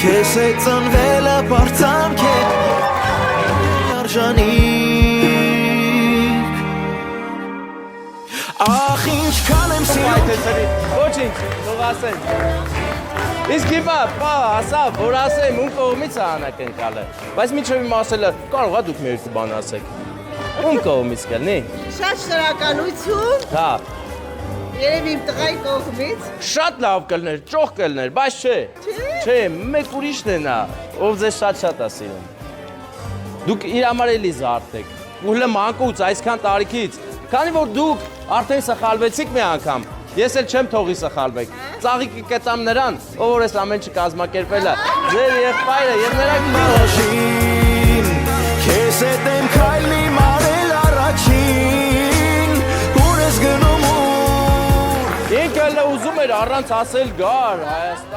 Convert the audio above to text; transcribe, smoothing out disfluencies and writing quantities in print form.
Քեզ հետ ծնվելը բարձանք է արժանիք Ախ ինչքան եմ սիրում Ոչինչ, թող ասեն Իսկ հիմա, ասա, որ ասեմ, ում կողմից է անակնկալը Բայց մինչև իմ ասելը, կարող է դուք մի երկու բան ասեք Ում կողմից կլինի Շատ շնորհակալություն Հա Երևի իմ տղայի կողմից Շատ լավ կլներ, ճոխ կլներ, բայց չէ Չէ, մեկ ուրիշն է նա, ով ձեզ շատ է սիրում Դուք իր համար էլի զարդ եք Ու հլը մանկուց, այսքան տարիքից Քանի որ դուք արդեն սխալվեցիք մի անգամ Ես էլ չեմ թողի սխալվեք Ծաղիկի կտամ նրան, ով որ ես ամեն չկազմակերպել է Ձեր եղբայրը և նրա Մաշին Քեզ հետ եմ քայլի մարել առաջին Ուր ես գնում ուր Ինքը հլը ուզում էր առանց ասել գար Հայաստան